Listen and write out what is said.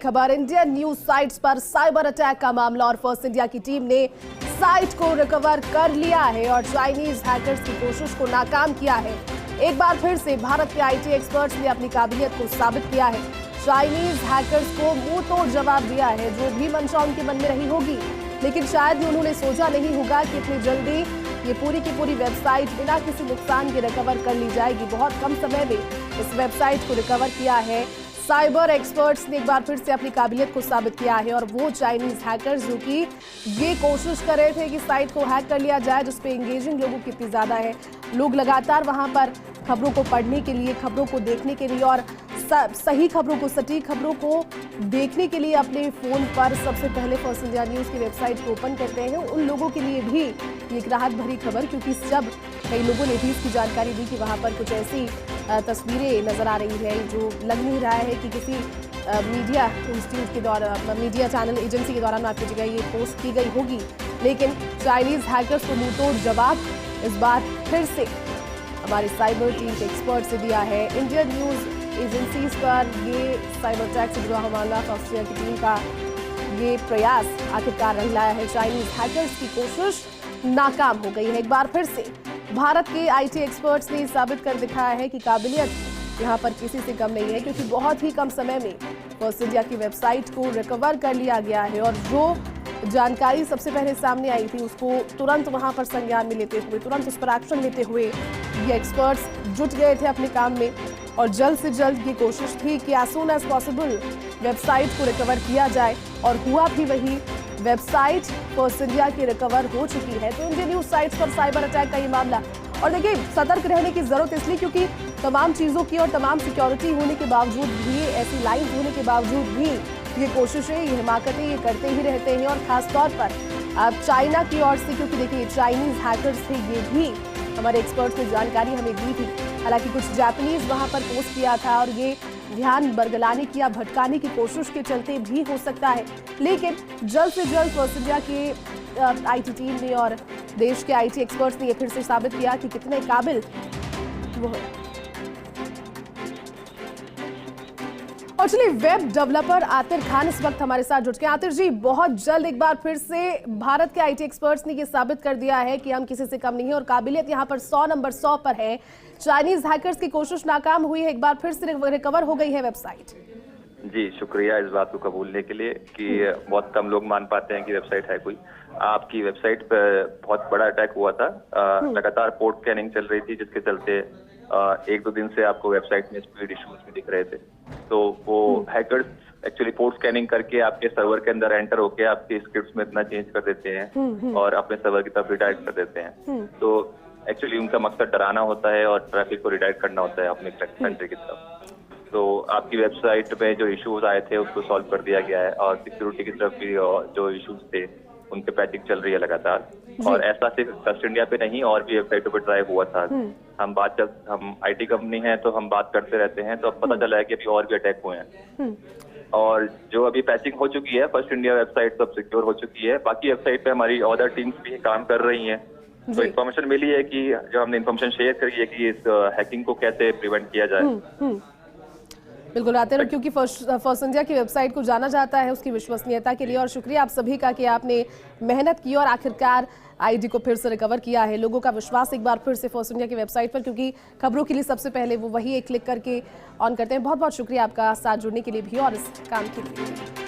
खबर Indian news sites पर cyber attack का मामला और फर्स्ट इंडिया की टीम ने साइट को रिकवर कर लिया है और चाइनीज हैकर्स की कोशिश को नाकाम किया है। एक बार फिर से भारत के आईटी एक्सपर्ट्स ने अपनी काबिलियत को साबित किया है। चाइनीज हैकर्स को मुंह तोड़ जवाब दिया है। जो भी मंशा उनके मन में रही होगी, लेकिन शायद ही उन्होंने सोचा नहीं होगा कि इतनी जल्दी ये पूरी की पूरी वेबसाइट बिना किसी नुकसान के रिकवर कर ली जाएगी। बहुत कम समय में इस वेबसाइट को रिकवर किया है। साइबर एक्सपर्ट्स ने एक बार फिर से अपनी काबिलियत को साबित किया है और वो चाइनीज हैकर्स जो कि ये कोशिश कर रहे थे कि साइट को हैक कर लिया जाए, जिस पे एंगेजिंग लोगों की इतनी ज्यादा है। लोग लगातार वहां पर खबरों को पढ़ने के लिए, खबरों को देखने के लिए और सही खबरों को, सटीक खबरों को देखने के लिए अपने फोन पर सबसे पहले फर्स्ट इंडिया न्यूज की वेबसाइट को ओपन करते हैं। उन लोगों के लिए भी ये एक राहत भरी खबर, क्योंकि जब कई लोगों ने भी इसकी जानकारी दी कि वहां पर कुछ ऐसी तस्वीरें नजर आ रही है जो लग नहीं रहा है कि किसी मीडिया इंस्टीट्यूट के द्वारा, मीडिया चैनल एजेंसी के द्वारा माफ कीजिएगा, ये पोस्ट की गई होगी, लेकिन चाइनीज हैकर्स को मुंहतोड़ जवाब इस बार फिर से हमारी साइबर टीम के एक्सपर्ट से दिया है। इंडियन न्यूज एजेंसीज पर ये साइबर अटैक से जुड़ा मामला, फर्स्ट इंडिया की टीम का ये प्रयास आखिरकार रंग लाया है। चाइनीज हैकर्स की कोशिश नाकाम हो गई है। एक बार फिर से भारत के आईटी एक्सपर्ट्स ने साबित कर दिखाया है कि काबिलियत यहाँ पर किसी से कम नहीं है, क्योंकि बहुत ही कम समय में फर्स्ट इंडिया की वेबसाइट को रिकवर कर लिया गया है और जो जानकारी सबसे पहले सामने आई थी उसको तुरंत वहां पर संज्ञान में लेते हुए, तुरंत उस पर एक्शन लेते हुए ये एक्सपर्ट्स जुट गए थे अपने काम में और जल्द से जल्द ये कोशिश थी कि as soon as possible website को रिकवर किया जाए और हुआ भी वही। वेबसाइट फर्स्ट इंडिया की रिकवर हो चुकी है। तो इंडियन न्यूज साइट्स पर साइबर अटैक का ये मामला, और देखिए सतर्क रहने की जरूरत इसलिए क्योंकि तमाम चीजों की और तमाम सिक्योरिटी होने के बावजूद भी, ऐसी लाइन होने के बावजूद भी ये कोशिशें, ये हिमाकतें ये करते ही रहते हैं। और खासतौर पर चाइना की ओर से, क्योंकि देखिए चाइनीज हैकर्स थे, ये भी हमारे एक्सपर्ट्स ने जानकारी हमें दी थी। हालांकि कुछ जापानीज वहां पर पोस्ट किया था और ये ध्यान बरगलाने की या भटकाने की कोशिश के चलते भी हो सकता है, लेकिन जल्द से जल्द फर्स्ट इंडिया के आईटी टीम ने और देश के आईटी एक्सपर्ट्स ने ये फिर से साबित किया कि कितने काबिल वो है। और चलिए, वेब डेवलपर आतिर खान इस वक्त हमारे साथ जुट गए। आतिर जी, बहुत जल्द एक बार फिर से भारत के आईटी एक्सपर्ट्स ने ये साबित कर दिया है कि हम किसी से कम नहीं है और काबिलियत यहाँ पर 100 नंबर 100 पर है। चाइनीज हैकर्स की कोशिश नाकाम हुई है, एक बार फिर से रिकवर हो गई है वेबसाइट। जी, शुक्रिया इस बात को कबूलने के लिए कि बहुत कम लोग मान पाते हैं कि वेबसाइट है कोई। आपकी वेबसाइट पर बहुत बड़ा अटैक हुआ था। लगातार पोर्ट स्कैनिंग चल रही थी, जिसके चलते एक दो दिन से आपको वेबसाइट में स्पीड इश्यूज भी दिख रहे थे। तो वो हैकर्स एक्चुअली पोर्ट स्कैनिंग करके आपके सर्वर के अंदर एंटर होके आपके स्क्रिप्ट्स में इतना चेंज कर देते हैं और अपने सर्वर की तरफ रिडायरेक्ट कर देते हैं। तो एक्चुअली उनका मकसद डराना होता है और ट्रैफिक को रिडायरेक्ट करना होता है अपने कंट्री की तरफ। तो आपकी वेबसाइट में जो इश्यूज आए थे उसको सॉल्व कर दिया गया है और सिक्योरिटी की तरफ भी जो इश्यूज थे उनके पैचिंग चल रही है लगातार। और ऐसा सिर्फ फर्स्ट इंडिया पे नहीं, और भी वेबसाइटों पे ट्राई हुआ था। हम आईटी कंपनी है तो हम बात करते रहते हैं, तो अब पता चला है कि अभी और भी अटैक हुए हैं और जो अभी पैचिंग हो चुकी है फर्स्ट इंडिया वेबसाइट सब सिक्योर हो चुकी है। बाकी वेबसाइट पे हमारी अदर टीम्स भी काम कर रही हैं। तो इन्फॉर्मेशन मिली है कि जो हमने इन्फॉर्मेशन शेयर करी है कि इस हैकिंग को कैसे प्रिवेंट किया जाए। बिल्कुल आते हैं, क्योंकि फर्स्ट इंडिया की वेबसाइट को जाना जाता है उसकी विश्वसनीयता के लिए। और शुक्रिया आप सभी का कि आपने मेहनत की और आखिरकार आईडी को फिर से रिकवर किया है। लोगों का विश्वास एक बार फिर से फर्स्ट इंडिया की वेबसाइट पर, क्योंकि खबरों के लिए सबसे पहले वो वही एक क्लिक करके ऑन करते हैं। बहुत बहुत शुक्रिया आपका साथ जुड़ने के लिए भी और इस काम के लिए।